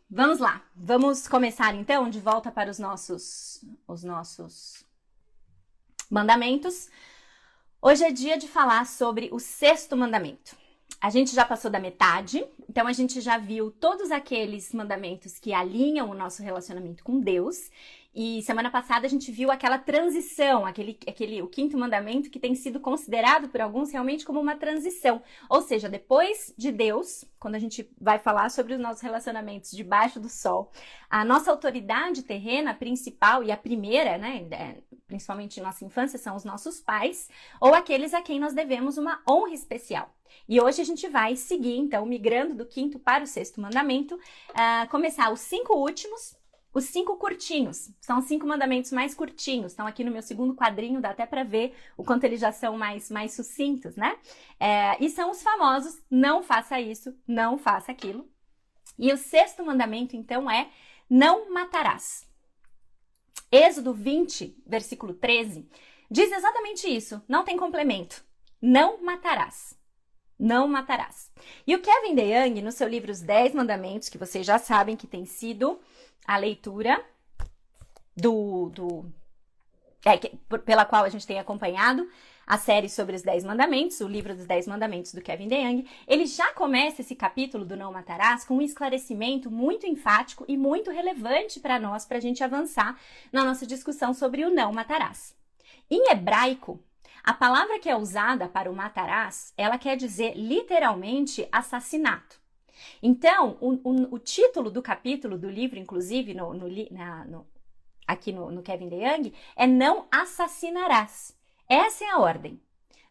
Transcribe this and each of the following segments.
Vamos lá. Vamos começar então de volta para os nossos mandamentos. Hoje é dia de falar sobre o sexto mandamento. A gente já passou da metade, então a gente já viu todos aqueles mandamentos que alinham o nosso relacionamento com Deus. E semana passada a gente viu aquela transição, o quinto mandamento que tem sido considerado por alguns realmente como uma transição. Ou seja, depois de Deus, quando a gente vai falar sobre os nossos relacionamentos debaixo do sol, a nossa autoridade terrena principal e a primeira, né, principalmente em nossa infância, são os nossos pais, ou aqueles a quem nós devemos uma honra especial. E hoje a gente vai seguir, então, migrando do quinto para o sexto mandamento, começar os 5 últimos. Os 5 curtinhos, são os 5 mandamentos mais curtinhos, estão aqui no meu segundo quadrinho, dá até para ver o quanto eles já são mais sucintos, né? E são os famosos, não faça isso, não faça aquilo. E o sexto mandamento, então, é não matarás. Êxodo 20, versículo 13, diz exatamente isso, não tem complemento. Não matarás. Não matarás. E o Kevin DeYoung, no seu livro Os 10 Mandamentos, que vocês já sabem que tem sido a leitura pela qual a gente tem acompanhado a série sobre os 10 mandamentos, o livro dos 10 mandamentos do Kevin DeYoung, ele já começa esse capítulo do não matarás com um esclarecimento muito enfático e muito relevante para nós, para a gente avançar na nossa discussão sobre o não matarás. Em hebraico, a palavra que é usada para o matarás, ela quer dizer literalmente assassinato. Então, o título do capítulo do livro, inclusive aqui no Kevin DeYoung, é não assassinarás. Essa é a ordem.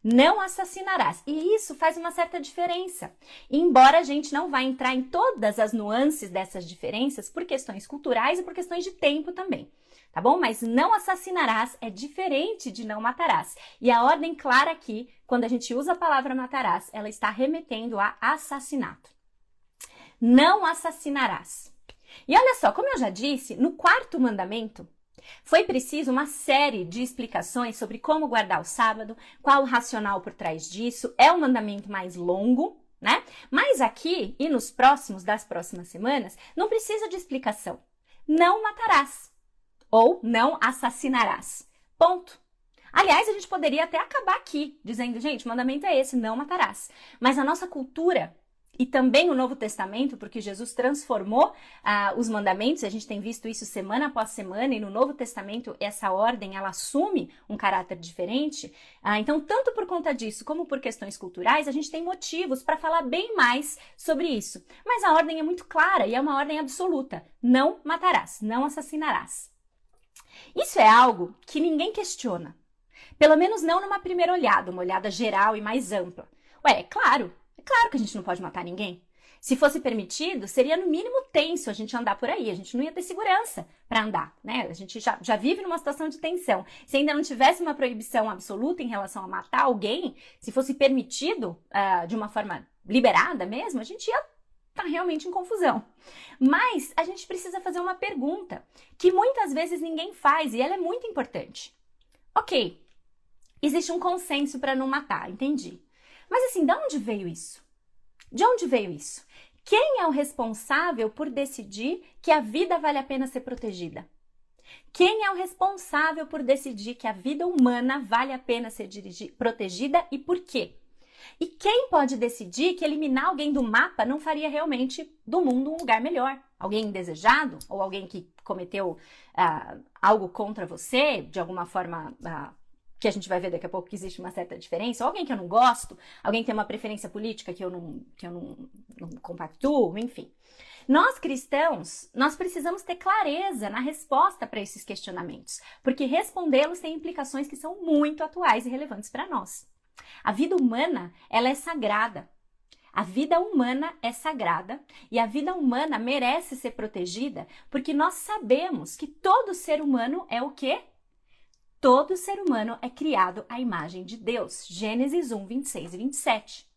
Não assassinarás. E isso faz uma certa diferença. Embora a gente não vá entrar em todas as nuances dessas diferenças por questões culturais e por questões de tempo também. Tá bom? Mas não assassinarás é diferente de não matarás. E a ordem clara aqui, quando a gente usa a palavra matarás, ela está remetendo a assassinato. Não assassinarás. E olha só, como eu já disse, no quarto mandamento, foi preciso uma série de explicações sobre como guardar o sábado, qual o racional por trás disso, é um mandamento mais longo, né? Mas aqui e das próximas semanas, não precisa de explicação. Não matarás. Ou não assassinarás. Ponto. Aliás, a gente poderia até acabar aqui, dizendo, gente, o mandamento é esse, não matarás. Mas a nossa cultura e também o Novo Testamento, porque Jesus transformou os mandamentos, a gente tem visto isso semana após semana, e no Novo Testamento essa ordem, ela assume um caráter diferente. Então, tanto por conta disso, como por questões culturais, a gente tem motivos para falar bem mais sobre isso. Mas a ordem é muito clara e é uma ordem absoluta. Não matarás, não assassinarás. Isso é algo que ninguém questiona. Pelo menos não numa primeira olhada, uma olhada geral e mais ampla. É claro que a gente não pode matar ninguém. Se fosse permitido, seria no mínimo tenso a gente andar por aí, a gente não ia ter segurança para andar, né? A gente já vive numa situação de tensão. Se ainda não tivesse uma proibição absoluta em relação a matar alguém, se fosse permitido de uma forma liberada mesmo, a gente ia tá realmente em confusão. Mas a gente precisa fazer uma pergunta que muitas vezes ninguém faz e ela é muito importante. Ok, existe um consenso para não matar, entendi. Mas assim, de onde veio isso? De onde veio isso? Quem é o responsável por decidir que a vida vale a pena ser protegida? Quem é o responsável por decidir que a vida humana vale a pena ser protegida e por quê? E quem pode decidir que eliminar alguém do mapa não faria realmente do mundo um lugar melhor? Alguém indesejado? Ou alguém que cometeu algo contra você, de alguma forma que a gente vai ver daqui a pouco que existe uma certa diferença? Ou alguém que eu não gosto? Alguém que tem uma preferência política que eu não compactuo? Enfim. Nós cristãos, nós precisamos ter clareza na resposta para esses questionamentos, porque respondê-los tem implicações que são muito atuais e relevantes para nós. A vida humana, ela é sagrada. A vida humana é sagrada e a vida humana merece ser protegida porque nós sabemos que todo ser humano é o quê? Todo ser humano é criado à imagem de Deus. Gênesis 1, 26 e 27.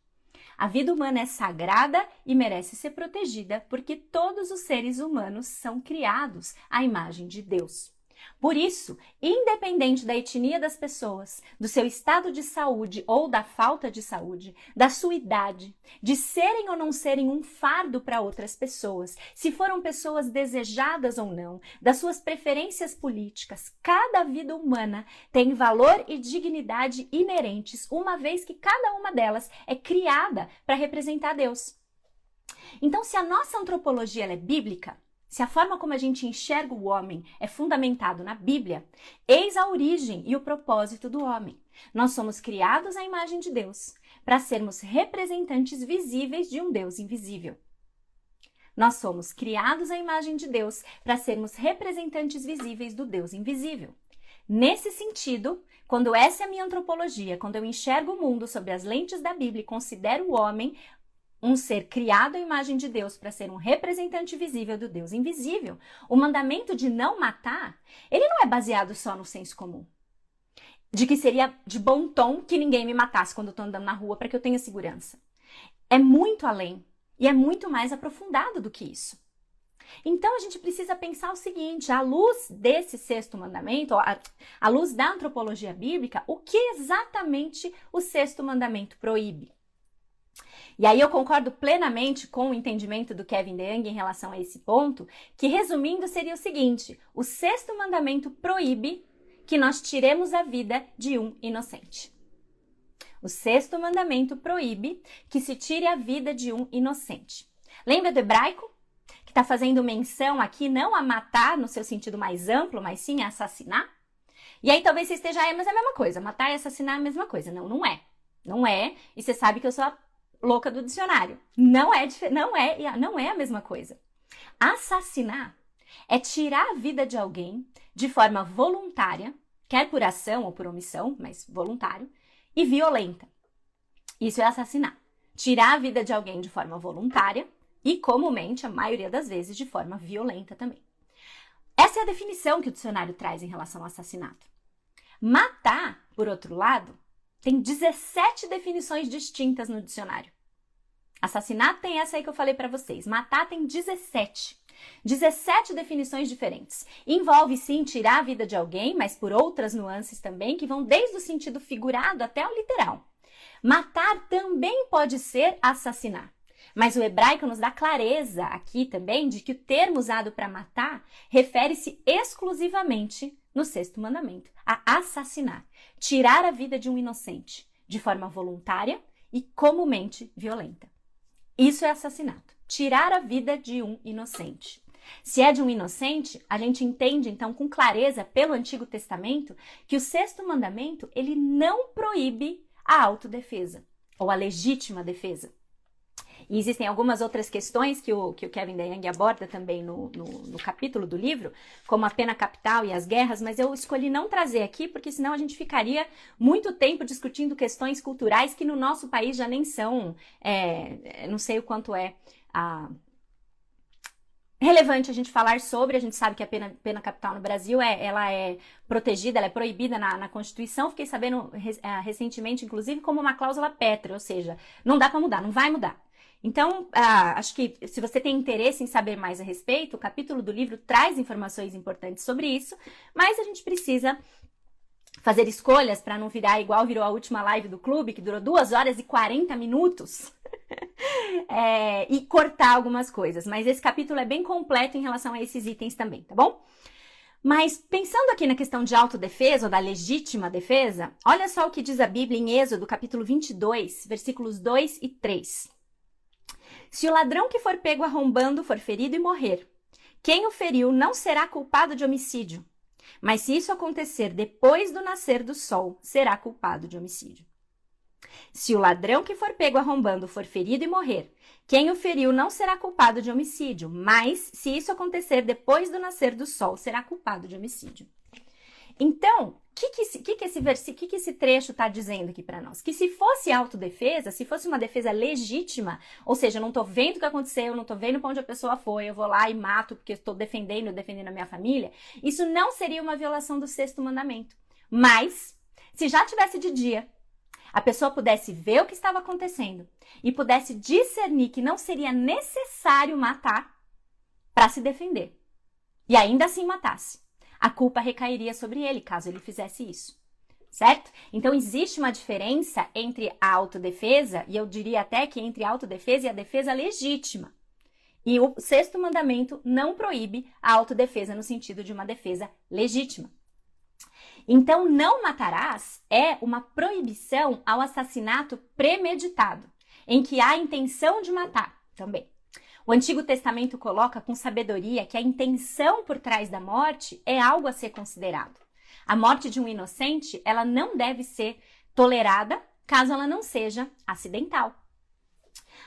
A vida humana é sagrada e merece ser protegida porque todos os seres humanos são criados à imagem de Deus. Por isso, independente da etnia das pessoas, do seu estado de saúde ou da falta de saúde, da sua idade, de serem ou não serem um fardo para outras pessoas, se foram pessoas desejadas ou não, das suas preferências políticas, cada vida humana tem valor e dignidade inerentes, uma vez que cada uma delas é criada para representar Deus. Então, se a nossa antropologia ela é bíblica, se a forma como a gente enxerga o homem é fundamentado na Bíblia, eis a origem e o propósito do homem. Nós somos criados à imagem de Deus, para sermos representantes visíveis de um Deus invisível. Nós somos criados à imagem de Deus, para sermos representantes visíveis do Deus invisível. Nesse sentido, quando essa é a minha antropologia, quando eu enxergo o mundo sob as lentes da Bíblia e considero o homem um ser criado à imagem de Deus para ser um representante visível do Deus invisível, o mandamento de não matar, ele não é baseado só no senso comum. De que seria de bom tom que ninguém me matasse quando eu estou andando na rua para que eu tenha segurança. É muito além e é muito mais aprofundado do que isso. Então a gente precisa pensar o seguinte, à luz desse sexto mandamento, à luz da antropologia bíblica, o que exatamente o sexto mandamento proíbe? E aí eu concordo plenamente com o entendimento do Kevin DeYoung em relação a esse ponto, que resumindo seria o seguinte, o sexto mandamento proíbe que nós tiremos a vida de um inocente. O sexto mandamento proíbe que se tire a vida de um inocente. Lembra do hebraico? Que está fazendo menção aqui não a matar no seu sentido mais amplo, mas sim a assassinar? E aí talvez você esteja aí, mas é a mesma coisa, matar e assassinar é a mesma coisa. Não, não é. Não é, e você sabe que eu sou a louca do dicionário. Não é a mesma coisa. Assassinar é tirar a vida de alguém de forma voluntária, quer por ação ou por omissão, mas voluntário, e violenta. Isso é assassinar. Tirar a vida de alguém de forma voluntária e, comumente, a maioria das vezes, de forma violenta também. Essa é a definição que o dicionário traz em relação ao assassinato. Matar, por outro lado, tem 17 definições distintas no dicionário. Assassinato tem essa aí que eu falei para vocês. Matar tem 17. 17 definições diferentes. Envolve sim tirar a vida de alguém, mas por outras nuances também, que vão desde o sentido figurado até o literal. Matar também pode ser assassinar. Mas o hebraico nos dá clareza aqui também de que o termo usado para matar refere-se exclusivamente no sexto mandamento, a assassinar, tirar a vida de um inocente, de forma voluntária e comumente violenta. Isso é assassinato, tirar a vida de um inocente. Se é de um inocente, a gente entende então com clareza pelo Antigo Testamento que o sexto mandamento ele não proíbe a autodefesa ou a legítima defesa. E existem algumas outras questões que o Kevin DeYoung aborda também no capítulo do livro, como a pena capital e as guerras, mas eu escolhi não trazer aqui, porque senão a gente ficaria muito tempo discutindo questões culturais que no nosso país já nem são, não sei o quanto relevante a gente falar sobre. A gente sabe que a pena capital no Brasil ela é protegida, ela é proibida na Constituição. Fiquei sabendo recentemente, inclusive, como uma cláusula pétrea, ou seja, não dá para mudar, não vai mudar. Então, acho que se você tem interesse em saber mais a respeito, o capítulo do livro traz informações importantes sobre isso, mas a gente precisa fazer escolhas para não virar igual virou a última live do clube, que durou 2 horas e 40 minutos, e cortar algumas coisas. Mas esse capítulo é bem completo em relação a esses itens também, tá bom? Mas pensando aqui na questão de autodefesa ou da legítima defesa, olha só o que diz a Bíblia em Êxodo, capítulo 22, versículos 2 e 3. Se o ladrão que for pego arrombando for ferido e morrer, quem o feriu não será culpado de homicídio, mas se isso acontecer depois do nascer do sol, será culpado de homicídio. Se o ladrão que for pego arrombando for ferido e morrer, quem o feriu não será culpado de homicídio, mas se isso acontecer depois do nascer do sol, será culpado de homicídio. Então, o que esse trecho está dizendo aqui para nós? Que se fosse autodefesa, se fosse uma defesa legítima, ou seja, eu não estou vendo o que aconteceu, eu não estou vendo para onde a pessoa foi, eu vou lá e mato porque estou defendendo a minha família, isso não seria uma violação do sexto mandamento. Mas, se já tivesse de dia, a pessoa pudesse ver o que estava acontecendo e pudesse discernir que não seria necessário matar para se defender, e ainda assim matasse, a culpa recairia sobre ele, caso ele fizesse isso. Certo? Então, existe uma diferença entre a autodefesa, e eu diria até que entre a autodefesa e a defesa legítima. E o sexto mandamento não proíbe a autodefesa no sentido de uma defesa legítima. Então, não matarás é uma proibição ao assassinato premeditado, em que há intenção de matar também. O Antigo Testamento coloca com sabedoria que a intenção por trás da morte é algo a ser considerado. A morte de um inocente, ela não deve ser tolerada caso ela não seja acidental.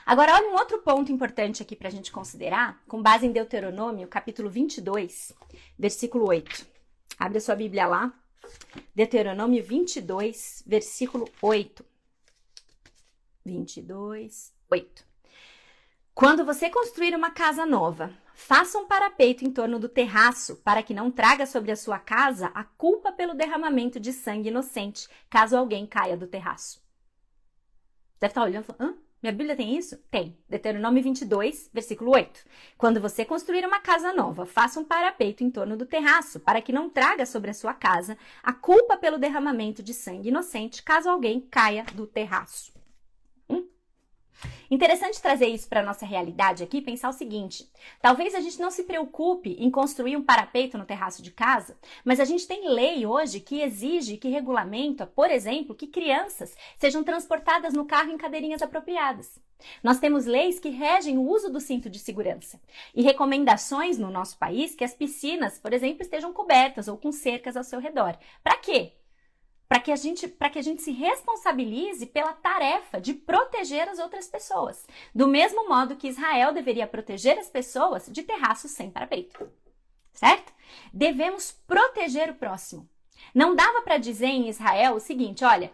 Agora, olha um outro ponto importante aqui para a gente considerar, com base em Deuteronômio, capítulo 22, versículo 8. Abre a sua Bíblia lá. Deuteronômio 22, versículo 8. 22, 8. Quando você construir uma casa nova, faça um parapeito em torno do terraço para que não traga sobre a sua casa a culpa pelo derramamento de sangue inocente, caso alguém caia do terraço. Deve estar olhando e falando, minha Bíblia tem isso? Tem. Deuteronômio 22, versículo 8. Quando você construir uma casa nova, faça um parapeito em torno do terraço para que não traga sobre a sua casa a culpa pelo derramamento de sangue inocente, caso alguém caia do terraço. Interessante trazer isso para a nossa realidade aqui e pensar o seguinte, talvez a gente não se preocupe em construir um parapeito no terraço de casa, mas a gente tem lei hoje que exige, que regulamenta, por exemplo, que crianças sejam transportadas no carro em cadeirinhas apropriadas. Nós temos leis que regem o uso do cinto de segurança e recomendações no nosso país que as piscinas, por exemplo, estejam cobertas ou com cercas ao seu redor. Para quê? Para que a gente se responsabilize pela tarefa de proteger as outras pessoas. Do mesmo modo que Israel deveria proteger as pessoas de terraços sem parapeito. Certo? Devemos proteger o próximo. Não dava para dizer em Israel o seguinte, olha,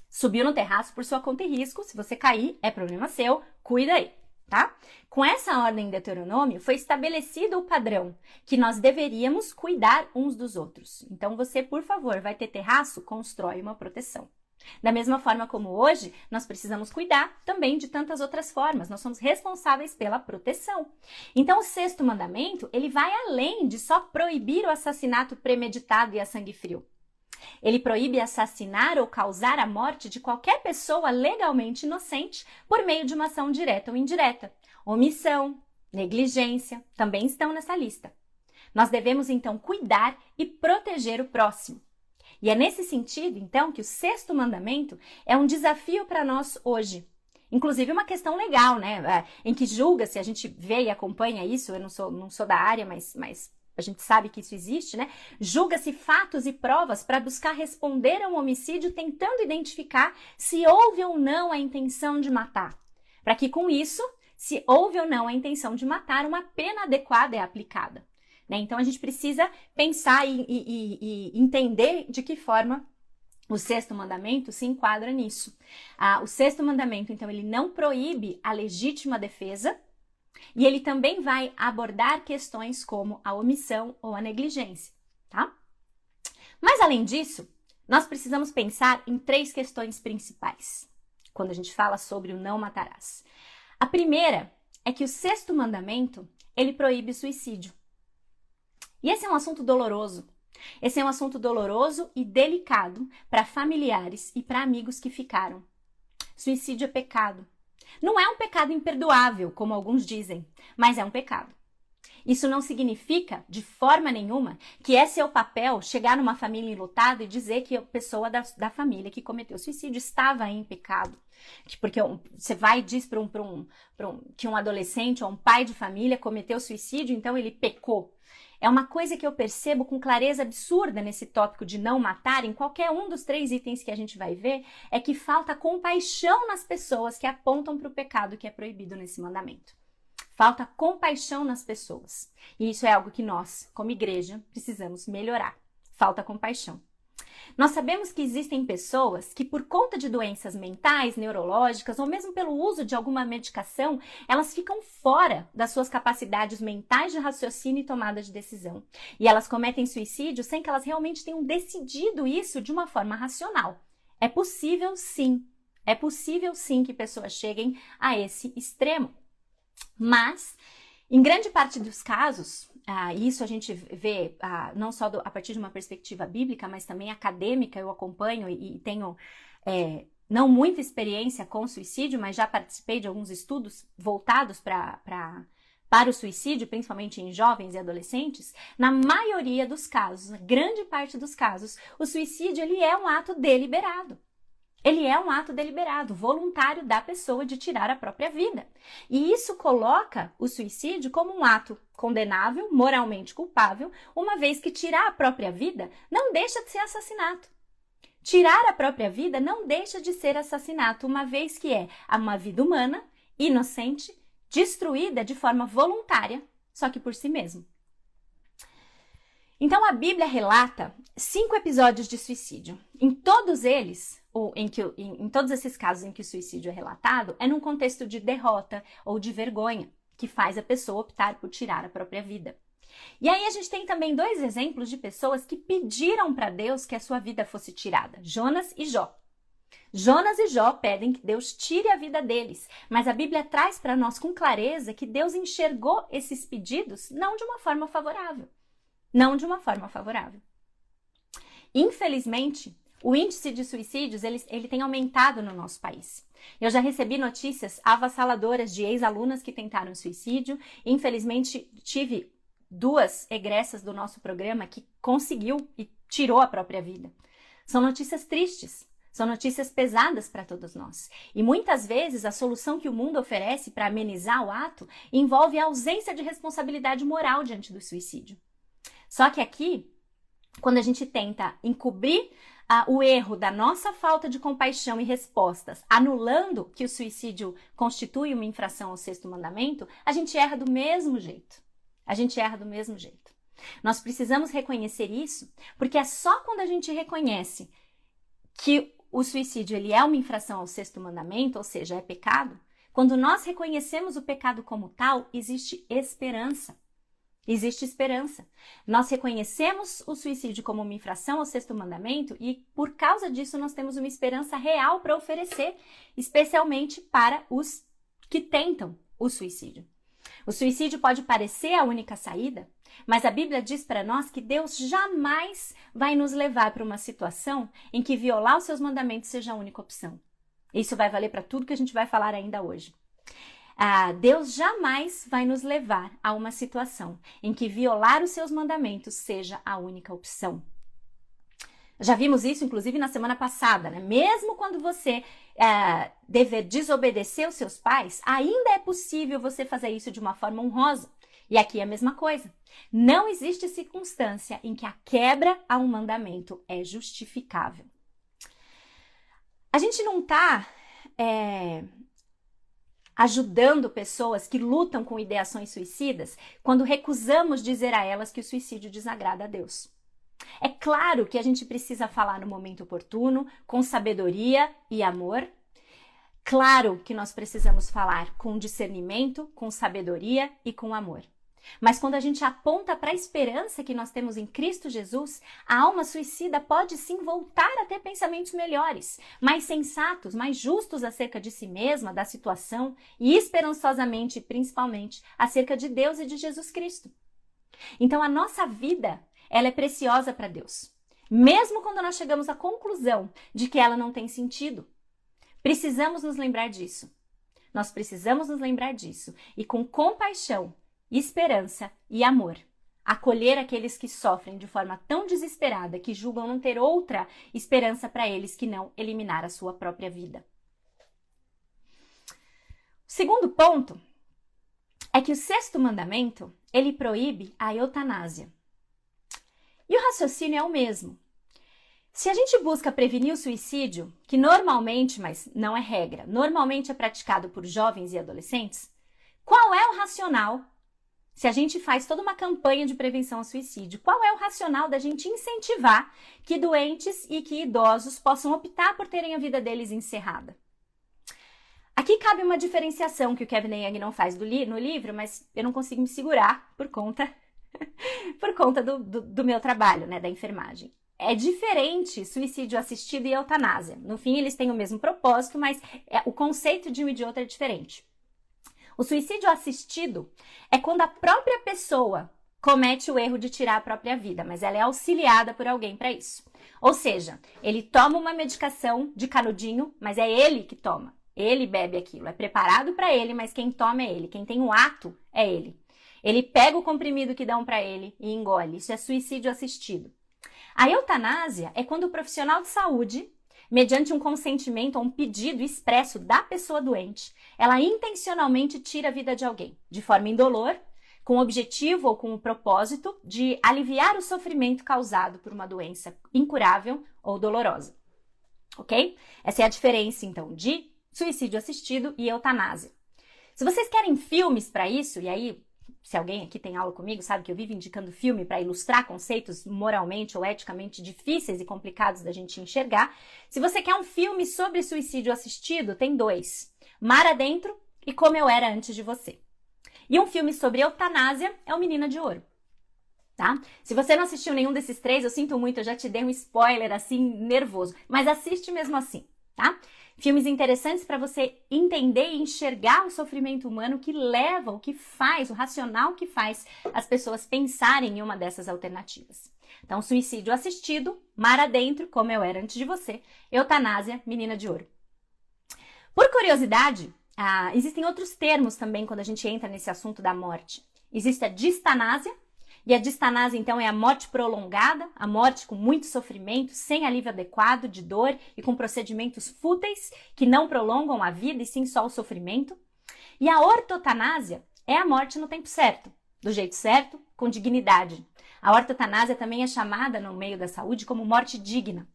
subiu no terraço por sua conta e risco, se você cair é problema seu, cuida aí. Tá? Com essa ordem de Deuteronômio, foi estabelecido o padrão que nós deveríamos cuidar uns dos outros. Então, você, por favor, vai ter terraço? Constrói uma proteção. Da mesma forma como hoje, nós precisamos cuidar também de tantas outras formas. Nós somos responsáveis pela proteção. Então, o sexto mandamento, ele vai além de só proibir o assassinato premeditado e a sangue frio. Ele proíbe assassinar ou causar a morte de qualquer pessoa legalmente inocente por meio de uma ação direta ou indireta. Omissão, negligência também estão nessa lista. Nós devemos, então, cuidar e proteger o próximo. E é nesse sentido, então, que o sexto mandamento é um desafio para nós hoje. Inclusive uma questão legal, né? Em que julga-se, a gente vê e acompanha isso, eu não sou da área, mas a gente sabe que isso existe, né? Julga-se fatos e provas para buscar responder a um homicídio tentando identificar se houve ou não a intenção de matar. Para que com isso, se houve ou não a intenção de matar, uma pena adequada é aplicada. Né? Então a gente precisa pensar e entender de que forma o sexto mandamento se enquadra nisso. O sexto mandamento, então, ele não proíbe a legítima defesa, e ele também vai abordar questões como a omissão ou a negligência, tá? Mas, além disso, nós precisamos pensar em três questões principais quando a gente fala sobre o não matarás. A primeira é que o sexto mandamento, ele proíbe suicídio. E esse é um assunto doloroso. Esse é um assunto doloroso e delicado para familiares e para amigos que ficaram. Suicídio é pecado. Não é um pecado imperdoável, como alguns dizem, mas é um pecado. Isso não significa, de forma nenhuma, que é seu papel chegar numa família enlutada e dizer que a pessoa da família que cometeu suicídio estava em pecado. Porque você vai e diz que um adolescente ou um pai de família cometeu suicídio, então ele pecou. É uma coisa que eu percebo com clareza absurda nesse tópico de não matar, em qualquer um dos três itens que a gente vai ver, é que falta compaixão nas pessoas que apontam para o pecado que é proibido nesse mandamento. Falta compaixão nas pessoas. E isso é algo que nós, como igreja, precisamos melhorar. Falta compaixão. Nós sabemos que existem pessoas que, por conta de doenças mentais, neurológicas, ou mesmo pelo uso de alguma medicação, elas ficam fora das suas capacidades mentais de raciocínio e tomada de decisão. E elas cometem suicídio sem que elas realmente tenham decidido isso de uma forma racional. É possível sim que pessoas cheguem a esse extremo. Mas, em grande parte dos casos, isso a gente vê não só a partir de uma perspectiva bíblica, mas também acadêmica. Eu acompanho e tenho não muita experiência com suicídio, mas já participei de alguns estudos voltados para o suicídio, principalmente em jovens e adolescentes. Na maioria dos casos, na grande parte dos casos, o suicídio ele é um ato deliberado. Ele é um ato deliberado, voluntário da pessoa de tirar a própria vida. E isso coloca o suicídio como um ato condenável, moralmente culpável, uma vez que tirar a própria vida não deixa de ser assassinato. Tirar a própria vida não deixa de ser assassinato, uma vez que é uma vida humana, inocente, destruída de forma voluntária, só que por si mesmo. Então a Bíblia relata 5 episódios de suicídio. Em todos eles, ou em todos esses casos em que o suicídio é relatado, é num contexto de derrota ou de vergonha, que faz a pessoa optar por tirar a própria vida. E aí a gente tem também 2 exemplos de pessoas que pediram para Deus que a sua vida fosse tirada, Jonas e Jó. Jonas e Jó pedem que Deus tire a vida deles, mas a Bíblia traz para nós com clareza que Deus enxergou esses pedidos não de uma forma favorável. Não de uma forma favorável. Infelizmente, o índice de suicídios ele tem aumentado no nosso país. Eu já recebi notícias avassaladoras de ex-alunas que tentaram suicídio. Infelizmente, tive 2 egressas do nosso programa que conseguiu e tirou a própria vida. São notícias tristes. São notícias pesadas para todos nós. E muitas vezes a solução que o mundo oferece para amenizar o ato envolve a ausência de responsabilidade moral diante do suicídio. Só que aqui, quando a gente tenta encobrir o erro da nossa falta de compaixão e respostas, anulando que o suicídio constitui uma infração ao 6º mandamento, a gente erra do mesmo jeito. A gente erra do mesmo jeito. Nós precisamos reconhecer isso, porque é só quando a gente reconhece que o suicídio ele é uma infração ao 6º mandamento, ou seja, é pecado, quando nós reconhecemos o pecado como tal, existe esperança. Existe esperança. Nós reconhecemos o suicídio como uma infração ao 6º mandamento e, por causa disso, nós temos uma esperança real para oferecer, especialmente para os que tentam o suicídio. O suicídio pode parecer a única saída, mas a Bíblia diz para nós que Deus jamais vai nos levar para uma situação em que violar os seus mandamentos seja a única opção. Isso vai valer para tudo que a gente vai falar ainda hoje. Deus jamais vai nos levar a uma situação em que violar os seus mandamentos seja a única opção. Já vimos isso, inclusive, na semana passada, né? Mesmo quando você dever desobedecer os seus pais, ainda é possível você fazer isso de uma forma honrosa. E aqui é a mesma coisa. Não existe circunstância em que a quebra a um mandamento é justificável. A gente não está ajudando pessoas que lutam com ideações suicidas quando recusamos dizer a elas que o suicídio desagrada a Deus. É claro que a gente precisa falar no momento oportuno, com sabedoria e amor. Claro que nós precisamos falar com discernimento, com sabedoria e com amor. Mas quando a gente aponta para a esperança que nós temos em Cristo Jesus, a alma suicida pode sim voltar a ter pensamentos melhores, mais sensatos, mais justos acerca de si mesma, da situação e esperançosamente, principalmente, acerca de Deus e de Jesus Cristo. Então a nossa vida, ela é preciosa para Deus, mesmo quando nós chegamos à conclusão de que ela não tem sentido. Precisamos nos lembrar disso. Nós precisamos nos lembrar disso e com compaixão, esperança e amor, acolher aqueles que sofrem de forma tão desesperada que julgam não ter outra esperança para eles que não eliminar a sua própria vida. O segundo ponto é que o 6º mandamento, ele proíbe a eutanásia. E o raciocínio é o mesmo. Se a gente busca prevenir o suicídio, que normalmente, mas não é regra, normalmente é praticado por jovens e adolescentes, qual é o racional? Se a gente faz toda uma campanha de prevenção ao suicídio, qual é o racional da gente incentivar que doentes e que idosos possam optar por terem a vida deles encerrada? Aqui cabe uma diferenciação que o Kevin DeYoung não faz no livro, mas eu não consigo me segurar por conta do meu trabalho, né, da enfermagem. É diferente suicídio assistido e eutanásia. No fim, eles têm o mesmo propósito, mas o conceito de um e de outro é diferente. O suicídio assistido é quando a própria pessoa comete o erro de tirar a própria vida, mas ela é auxiliada por alguém para isso. Ou seja, ele toma uma medicação de canudinho, mas é ele que toma. Ele bebe aquilo, é preparado para ele, mas quem toma é ele. Quem tem o ato é ele. Ele pega o comprimido que dão para ele e engole. Isso é suicídio assistido. A eutanásia é quando o profissional de saúde, mediante um consentimento ou um pedido expresso da pessoa doente, ela intencionalmente tira a vida de alguém, de forma indolor, com o objetivo ou com o propósito de aliviar o sofrimento causado por uma doença incurável ou dolorosa. Ok? Essa é a diferença, então, de suicídio assistido e eutanásia. Se vocês querem filmes para isso, e aí, se alguém aqui tem aula comigo, sabe que eu vivo indicando filme para ilustrar conceitos moralmente ou eticamente difíceis e complicados da gente enxergar. Se você quer um filme sobre suicídio assistido, tem 2. Mar Adentro e Como Eu Era Antes de Você. E um filme sobre eutanásia é o Menina de Ouro. Tá? Se você não assistiu nenhum desses 3, eu sinto muito, eu já te dei um spoiler assim, nervoso. Mas assiste mesmo assim, tá? Filmes interessantes para você entender e enxergar o sofrimento humano que leva, o que faz, o racional que faz as pessoas pensarem em uma dessas alternativas. Então, suicídio assistido, Mar Adentro, Como Eu Era Antes de Você, eutanásia, Menina de Ouro. Por curiosidade, existem outros termos também quando a gente entra nesse assunto da morte. Existe a distanásia, e a distanásia, então, é a morte prolongada, a morte com muito sofrimento, sem alívio adequado, de dor e com procedimentos fúteis que não prolongam a vida e sim só o sofrimento. E a ortotanásia é a morte no tempo certo, do jeito certo, com dignidade. A ortotanásia também é chamada no meio da saúde como morte digna.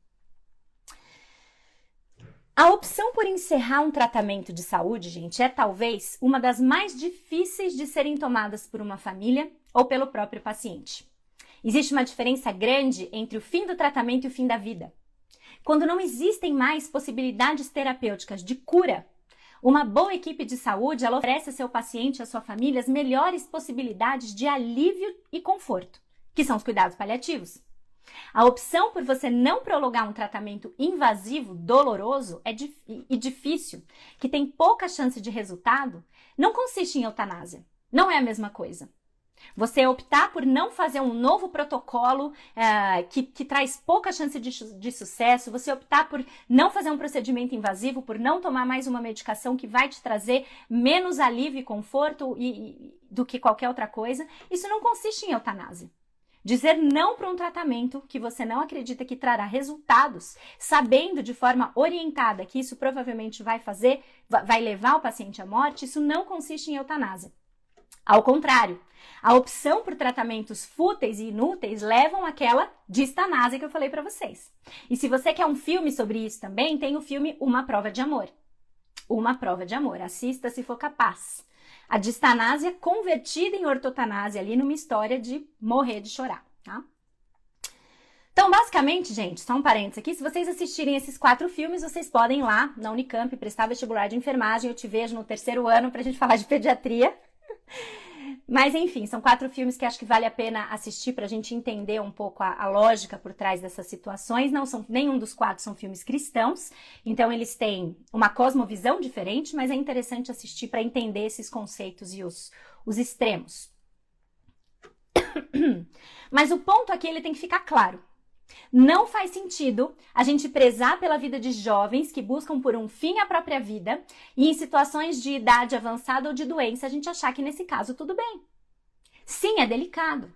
A opção por encerrar um tratamento de saúde, gente, é talvez uma das mais difíceis de serem tomadas por uma família ou pelo próprio paciente. Existe uma diferença grande entre o fim do tratamento e o fim da vida. Quando não existem mais possibilidades terapêuticas de cura, uma boa equipe de saúde ela oferece a seu paciente e à sua família as melhores possibilidades de alívio e conforto, que são os cuidados paliativos. A opção por você não prolongar um tratamento invasivo, doloroso e difícil, que tem pouca chance de resultado, não consiste em eutanásia. Não é a mesma coisa. Você optar por não fazer um novo protocolo que traz pouca chance de sucesso, você optar por não fazer um procedimento invasivo, por não tomar mais uma medicação que vai te trazer menos alívio e conforto do que qualquer outra coisa, isso não consiste em eutanásia. Dizer não para um tratamento que você não acredita que trará resultados, sabendo de forma orientada que isso provavelmente vai levar o paciente à morte, isso não consiste em eutanásia. Ao contrário, a opção por tratamentos fúteis e inúteis levam àquela distanásia que eu falei para vocês. E se você quer um filme sobre isso também, tem o filme Uma Prova de Amor. Uma Prova de Amor. Assista se for capaz. A distanásia convertida em ortotanásia ali numa história de morrer de chorar, tá? Então, basicamente, gente, só um parênteses aqui, se vocês assistirem esses 4 filmes, vocês podem ir lá na Unicamp prestar vestibular de enfermagem, eu te vejo no 3º ano pra gente falar de pediatria. Mas, enfim, são 4 filmes que acho que vale a pena assistir pra gente entender um pouco a lógica por trás dessas situações. Nenhum dos 4 são filmes cristãos, então eles têm uma cosmovisão diferente, mas é interessante assistir para entender esses conceitos e os extremos. Mas o ponto aqui ele tem que ficar claro. Não faz sentido a gente prezar pela vida de jovens que buscam por um fim à própria vida e em situações de idade avançada ou de doença a gente achar que nesse caso tudo bem. Sim, é delicado.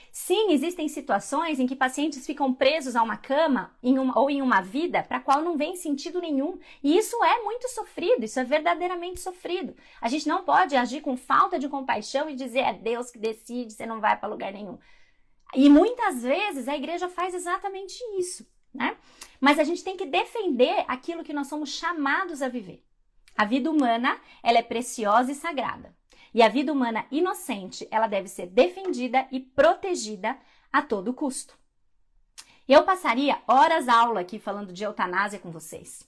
Sim, existem situações em que pacientes ficam presos a uma cama ou em uma vida para a qual não vem sentido nenhum. E isso é muito sofrido, isso é verdadeiramente sofrido. A gente não pode agir com falta de compaixão e dizer é Deus que decide, você não vai para lugar nenhum. E muitas vezes a igreja faz exatamente isso, né? Mas a gente tem que defender aquilo que nós somos chamados a viver. A vida humana, ela é preciosa e sagrada. E a vida humana inocente, ela deve ser defendida e protegida a todo custo. Eu passaria horas aula aqui falando de eutanásia com vocês.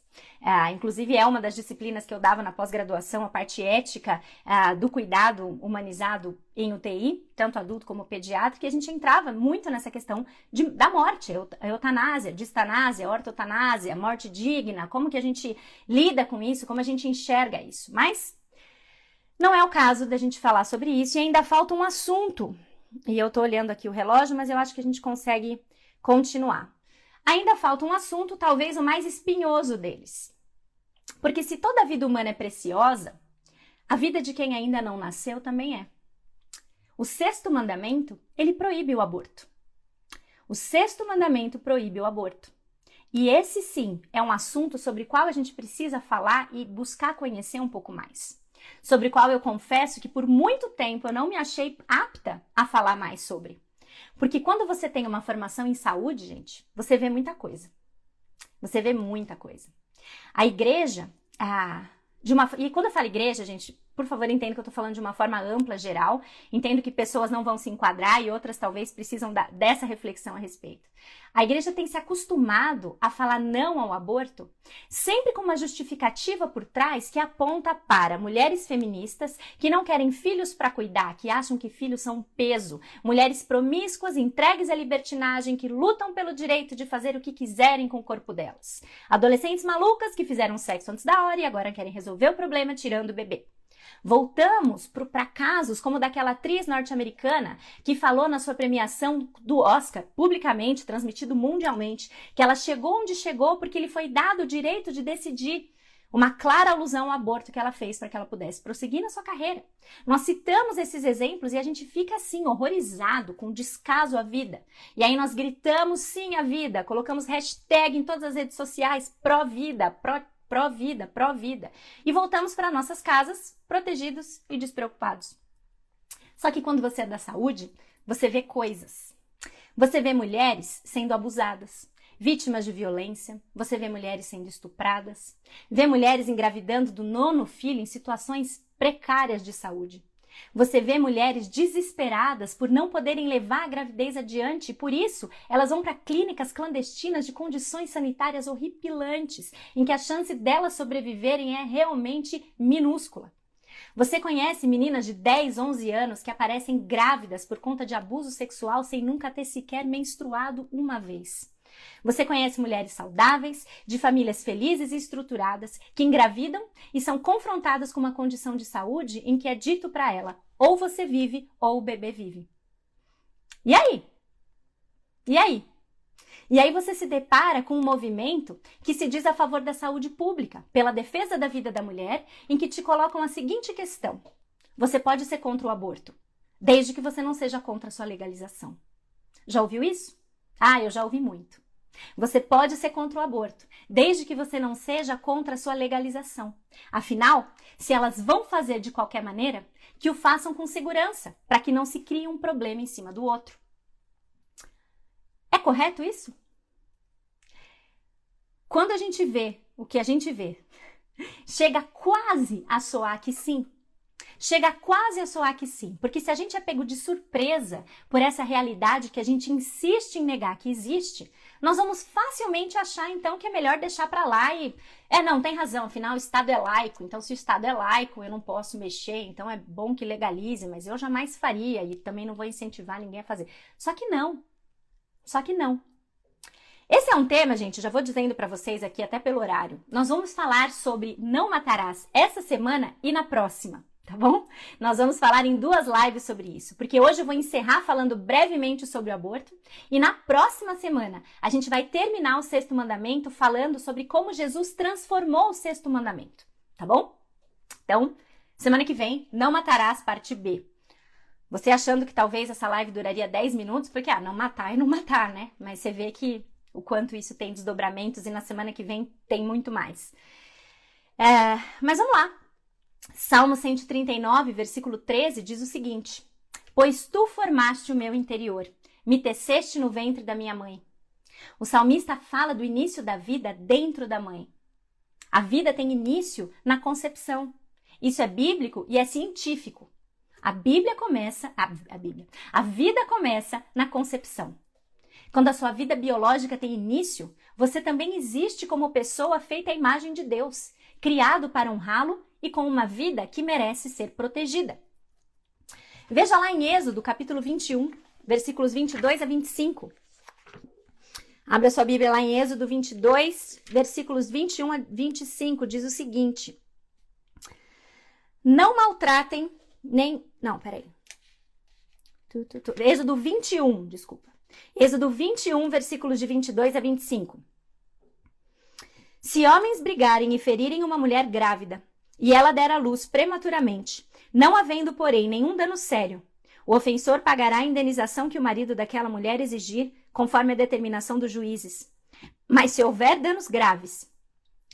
Inclusive é uma das disciplinas que eu dava na pós-graduação, a parte ética do cuidado humanizado em UTI, tanto adulto como pediátrico, e a gente entrava muito nessa questão da morte, eutanásia, distanásia, ortotanásia, morte digna, como que a gente lida com isso, como a gente enxerga isso. Mas não é o caso da gente falar sobre isso e ainda falta um assunto E eu tô olhando aqui o relógio, mas eu acho que a gente consegue continuar. Ainda falta um assunto, talvez o mais espinhoso deles. Porque se toda a vida humana é preciosa, a vida de quem ainda não nasceu também é. O sexto mandamento, ele proíbe o aborto. O sexto mandamento proíbe o aborto. E esse sim é um assunto sobre o qual a gente precisa falar e buscar conhecer um pouco mais. Sobre o qual eu confesso que por muito tempo eu não me achei apta a falar mais sobre. Porque quando você tem uma formação em saúde, gente, você vê muita coisa. Você vê muita coisa. A igreja, e quando eu falo igreja, gente, por favor, entenda que eu estou falando de uma forma ampla, geral. Entendo que pessoas não vão se enquadrar e outras talvez precisam dessa reflexão a respeito. A igreja tem se acostumado a falar não ao aborto, sempre com uma justificativa por trás que aponta para mulheres feministas que não querem filhos para cuidar, que acham que filhos são um peso, mulheres promíscuas, entregues à libertinagem, que lutam pelo direito de fazer o que quiserem com o corpo delas. Adolescentes malucas que fizeram sexo antes da hora e agora querem resolver o problema tirando o bebê. Voltamos para casos como daquela atriz norte-americana que falou na sua premiação do Oscar, publicamente, transmitido mundialmente, que ela chegou onde chegou porque lhe foi dado o direito de decidir. Uma clara alusão ao aborto que ela fez para que ela pudesse prosseguir na sua carreira. Nós citamos esses exemplos e a gente fica assim, horrorizado, com descaso à vida. E aí nós gritamos sim à vida, colocamos hashtag em todas as redes sociais, pró-vida, pró-vida, pró-vida. E voltamos para nossas casas, protegidos e despreocupados. Só que quando você é da saúde, você vê coisas. Você vê mulheres sendo abusadas, vítimas de violência, você vê mulheres sendo estupradas, vê mulheres engravidando do 9º filho em situações precárias de saúde. Você vê mulheres desesperadas por não poderem levar a gravidez adiante e, por isso, elas vão para clínicas clandestinas de condições sanitárias horripilantes, em que a chance delas sobreviverem é realmente minúscula. Você conhece meninas de 10, 11 anos que aparecem grávidas por conta de abuso sexual sem nunca ter sequer menstruado uma vez. Você conhece mulheres saudáveis, de famílias felizes e estruturadas, que engravidam e são confrontadas com uma condição de saúde em que é dito para ela, ou você vive ou o bebê vive. E aí? E aí? E aí você se depara com um movimento que se diz a favor da saúde pública, pela defesa da vida da mulher, em que te colocam a seguinte questão: você pode ser contra o aborto, desde que você não seja contra a sua legalização. Já ouviu isso? Ah, eu já ouvi muito. Você pode ser contra o aborto, desde que você não seja contra a sua legalização. Afinal, se elas vão fazer de qualquer maneira, que o façam com segurança, para que não se crie um problema em cima do outro. É correto isso? Quando a gente vê o que a gente vê, chega quase a soar que sim. Chega quase a soar que sim, porque se a gente é pego de surpresa por essa realidade que a gente insiste em negar que existe, nós vamos facilmente achar então que é melhor deixar para lá e... não, tem razão, afinal o Estado é laico, então se o Estado é laico eu não posso mexer, então é bom que legalize, mas eu jamais faria e também não vou incentivar ninguém a fazer. Só que não. Esse é um tema, gente, já vou dizendo para vocês aqui até pelo horário. Nós vamos falar sobre não matarás essa semana e na próxima. Tá bom? Nós vamos falar em 2 lives sobre isso, porque hoje eu vou encerrar falando brevemente sobre o aborto e na próxima semana a gente vai terminar o 6º mandamento falando sobre como Jesus transformou o 6º mandamento, tá bom? Então, semana que vem, não matarás, parte B. Você achando que talvez essa live duraria 10 minutos, porque não matar é não matar, né? Mas você vê que o quanto isso tem desdobramentos e na semana que vem tem muito mais. Mas vamos lá. Salmo 139, versículo 13, diz o seguinte: pois tu formaste o meu interior, me teceste no ventre da minha mãe. O salmista fala do início da vida dentro da mãe. A vida tem início na concepção. Isso é bíblico e é científico. A vida começa na concepção. Quando a sua vida biológica tem início, você também existe como pessoa feita à imagem de Deus, criado para honrá-lo e com uma vida que merece ser protegida. Veja lá em Êxodo, capítulo 21, versículos 22 a 25. Abra sua Bíblia lá em Êxodo 22, versículos 21 a 25, diz o seguinte: não maltratem nem... Não, peraí. Êxodo 21, desculpa. Êxodo 21, versículos de 22 a 25. Se homens brigarem e ferirem uma mulher grávida, e ela der à luz prematuramente, não havendo, porém, nenhum dano sério, o ofensor pagará a indenização que o marido daquela mulher exigir, conforme a determinação dos juízes. Mas se houver danos graves,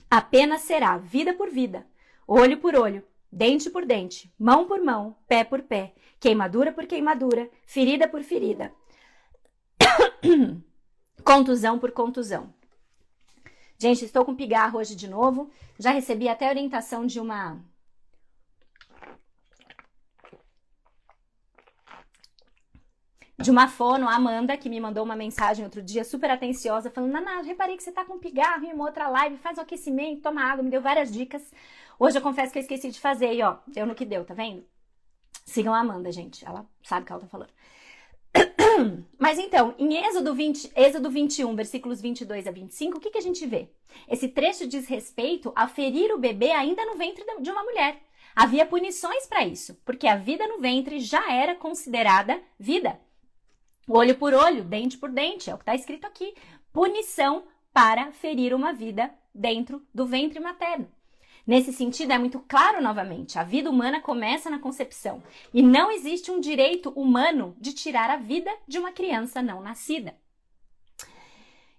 a pena será vida por vida, olho por olho, dente por dente, mão por mão, pé por pé, queimadura por queimadura, ferida por ferida, contusão por contusão. Gente, estou com pigarro hoje de novo. Já recebi até a orientação de uma fono, a Amanda, que me mandou uma mensagem outro dia super atenciosa, falando: Naná, reparei que você tá com pigarro em uma outra live, faz o aquecimento, toma água, me deu várias dicas. Hoje eu confesso que eu esqueci de fazer e ó, deu no que deu, tá vendo? Sigam a Amanda, gente, ela sabe o que ela tá falando. Mas então, em Êxodo 21, versículos 22 a 25, o que a gente vê? Esse trecho diz respeito a ferir o bebê ainda no ventre de uma mulher. Havia punições para isso, porque a vida no ventre já era considerada vida. Olho por olho, dente por dente, é o que está escrito aqui. Punição para ferir uma vida dentro do ventre materno. Nesse sentido, é muito claro novamente, a vida humana começa na concepção e não existe um direito humano de tirar a vida de uma criança não nascida.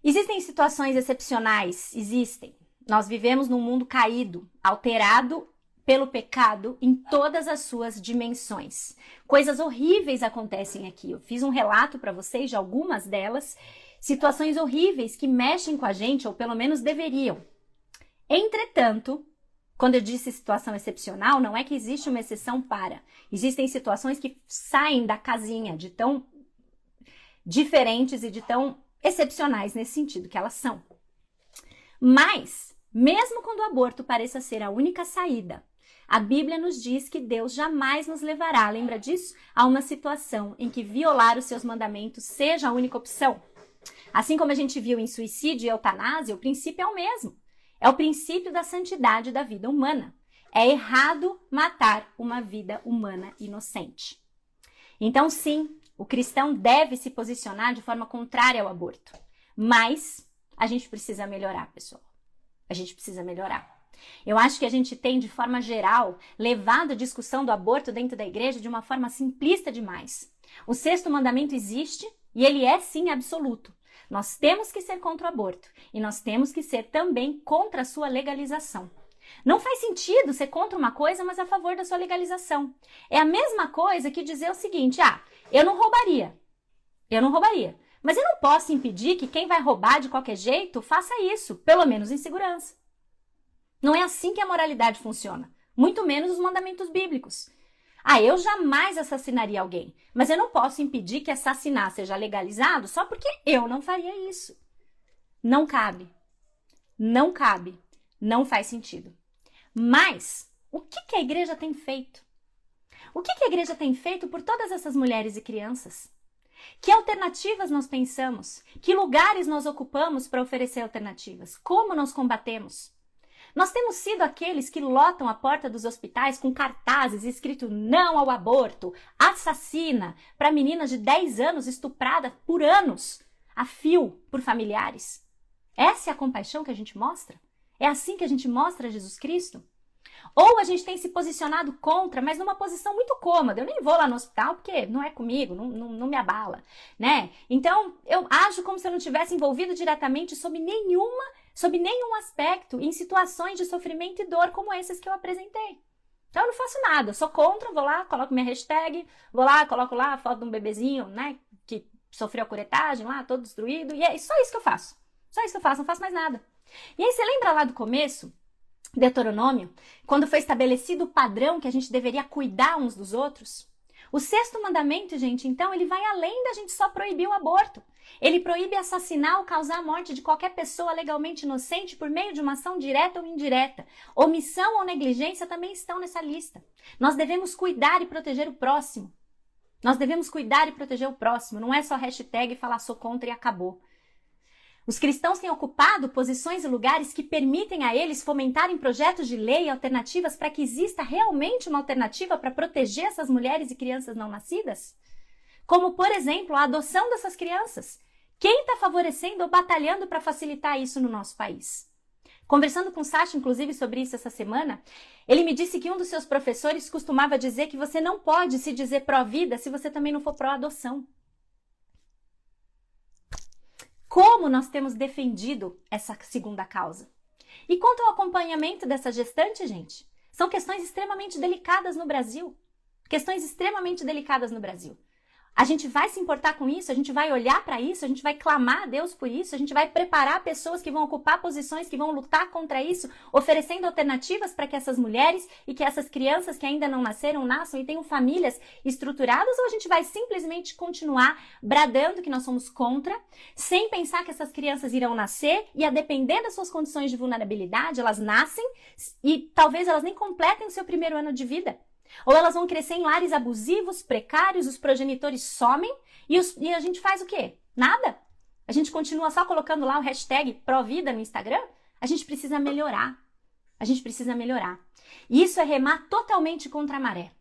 Existem situações excepcionais, existem. Nós vivemos num mundo caído, alterado pelo pecado em todas as suas dimensões. Coisas horríveis acontecem aqui. Eu fiz um relato para vocês de algumas delas, situações horríveis que mexem com a gente, ou pelo menos deveriam. Entretanto, quando eu disse situação excepcional, não é que existe uma exceção para. Existem situações que saem da casinha de tão diferentes e de tão excepcionais nesse sentido que elas são. Mas, mesmo quando o aborto pareça ser a única saída, a Bíblia nos diz que Deus jamais nos levará, lembra disso? A uma situação em que violar os seus mandamentos seja a única opção. Assim como a gente viu em suicídio e eutanásia, o princípio é o mesmo. É o princípio da santidade da vida humana. É errado matar uma vida humana inocente. Então, sim, o cristão deve se posicionar de forma contrária ao aborto. Mas a gente precisa melhorar, pessoal. A gente precisa melhorar. Eu acho que a gente tem, de forma geral, levado a discussão do aborto dentro da igreja de uma forma simplista demais. O sexto mandamento existe e ele é, sim, absoluto. Nós temos que ser contra o aborto e nós temos que ser também contra a sua legalização. Não faz sentido ser contra uma coisa, mas a favor da sua legalização. É a mesma coisa que dizer o seguinte: eu não roubaria, mas eu não posso impedir que quem vai roubar de qualquer jeito faça isso, pelo menos em segurança. Não é assim que a moralidade funciona, muito menos os mandamentos bíblicos. Eu jamais assassinaria alguém, mas eu não posso impedir que assassinar seja legalizado só porque eu não faria isso. Não cabe. Não cabe. Não faz sentido. Mas, o que a igreja tem feito? O que a igreja tem feito por todas essas mulheres e crianças? Que alternativas nós pensamos? Que lugares nós ocupamos para oferecer alternativas? Como nós combatemos? Nós temos sido aqueles que lotam a porta dos hospitais com cartazes escrito não ao aborto, assassina, para meninas de 10 anos estupradas por anos, a fio por familiares. Essa é a compaixão que a gente mostra? É assim que a gente mostra Jesus Cristo? Ou a gente tem se posicionado contra, mas numa posição muito cômoda. Eu nem vou lá no hospital porque não é comigo, não me abala, né? Então, eu ajo como se eu não tivesse envolvido diretamente sob nenhum aspecto em situações de sofrimento e dor como esses que eu apresentei. Então, eu não faço nada, eu sou contra, vou lá, coloco minha hashtag, vou lá, coloco lá a foto de um bebezinho, né, que sofreu a curetagem lá, todo destruído, e é só isso que eu faço. Só isso que eu faço, não faço mais nada. E aí, você lembra lá do começo, Deuteronômio, quando foi estabelecido o padrão que a gente deveria cuidar uns dos outros? O sexto mandamento, gente, então, ele vai além da gente só proibir o aborto. Ele proíbe assassinar ou causar a morte de qualquer pessoa legalmente inocente por meio de uma ação direta ou indireta. Omissão ou negligência também estão nessa lista. Nós devemos cuidar e proteger o próximo. Nós devemos cuidar e proteger o próximo. Não é só hashtag e falar sou contra e acabou. Os cristãos têm ocupado posições e lugares que permitem a eles fomentarem projetos de lei e alternativas para que exista realmente uma alternativa para proteger essas mulheres e crianças não nascidas? como, por exemplo, a adoção dessas crianças. Quem está favorecendo ou batalhando para facilitar isso no nosso país? Conversando com o Sacha, inclusive, sobre isso essa semana, ele me disse que um dos seus professores costumava dizer que você não pode se dizer pró-vida se você também não for pró-adoção. Como nós temos defendido essa segunda causa? E quanto ao acompanhamento dessa gestante, gente? São questões extremamente delicadas no Brasil. Questões extremamente delicadas no Brasil. A gente vai se importar com isso, a gente vai olhar para isso, a gente vai clamar a Deus por isso, a gente vai preparar pessoas que vão ocupar posições, que vão lutar contra isso, oferecendo alternativas para que essas mulheres e que essas crianças que ainda não nasceram, nasçam e tenham famílias estruturadas, ou a gente vai simplesmente continuar bradando que nós somos contra, sem pensar que essas crianças irão nascer e a depender das suas condições de vulnerabilidade, elas nascem e talvez elas nem completem o seu primeiro ano de vida. Ou elas vão crescer em lares abusivos, precários, os progenitores somem e a gente faz o quê? Nada. A gente continua só colocando lá o hashtag pró-vida no Instagram? A gente precisa melhorar. A gente precisa melhorar. E isso é remar totalmente contra a maré.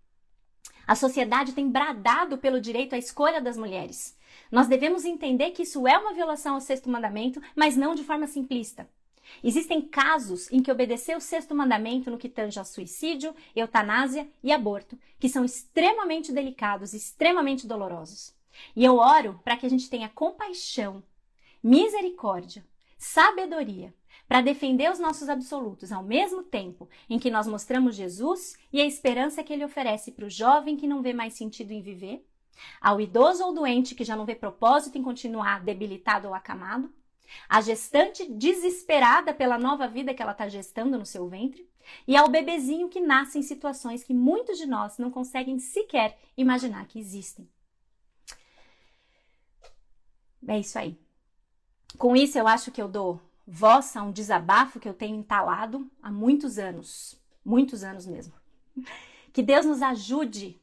A sociedade tem bradado pelo direito à escolha das mulheres. Nós devemos entender que isso é uma violação ao sexto mandamento, mas não de forma simplista. Existem casos em que obedecer o sexto mandamento no que tange ao suicídio, eutanásia e aborto, que são extremamente delicados, extremamente dolorosos. E eu oro para que a gente tenha compaixão, misericórdia, sabedoria, para defender os nossos absolutos ao mesmo tempo em que nós mostramos Jesus e a esperança que ele oferece para o jovem que não vê mais sentido em viver, ao idoso ou doente que já não vê propósito em continuar debilitado ou acamado, a gestante desesperada pela nova vida que ela está gestando no seu ventre e ao bebezinho que nasce em situações que muitos de nós não conseguem sequer imaginar que existem. É isso aí. Com isso, eu acho que eu dou voz a um desabafo que eu tenho entalado há muitos anos mesmo. Que Deus nos ajude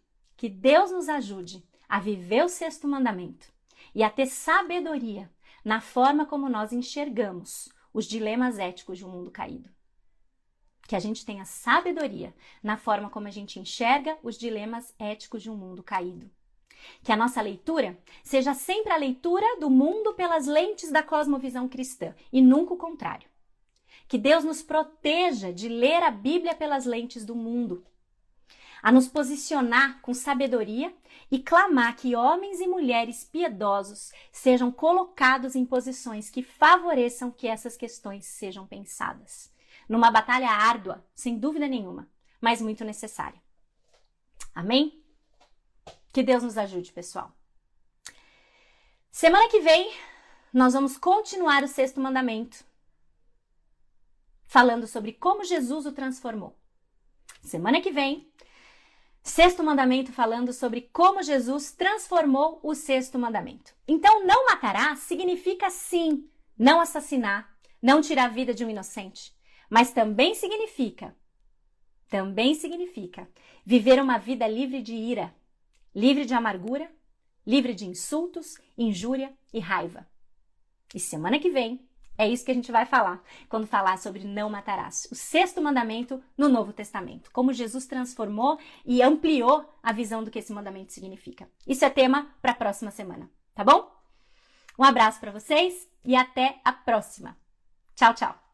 a viver o sexto mandamento e a ter sabedoria na forma como nós enxergamos os dilemas éticos de um mundo caído. Que a gente tenha sabedoria na forma como a gente enxerga os dilemas éticos de um mundo caído. Que a nossa leitura seja sempre a leitura do mundo pelas lentes da cosmovisão cristã e nunca o contrário. Que Deus nos proteja de ler a Bíblia pelas lentes do mundo. A nos posicionar com sabedoria e clamar que homens e mulheres piedosos sejam colocados em posições que favoreçam que essas questões sejam pensadas. Numa batalha árdua, sem dúvida nenhuma, mas muito necessária. Amém? Que Deus nos ajude, pessoal. Semana que vem, nós vamos continuar o sexto mandamento, falando sobre como Jesus o transformou. Semana que vem, sexto mandamento falando sobre como Jesus transformou o sexto mandamento. Então, não matarás significa sim, não assassinar, não tirar a vida de um inocente, mas também significa viver uma vida livre de ira, livre de amargura, livre de insultos, injúria e raiva. E semana que vem, é isso que a gente vai falar quando falar sobre não matarás. O sexto mandamento no Novo Testamento. Como Jesus transformou e ampliou a visão do que esse mandamento significa. Isso é tema para a próxima semana, tá bom? Um abraço para vocês e até a próxima. Tchau, tchau.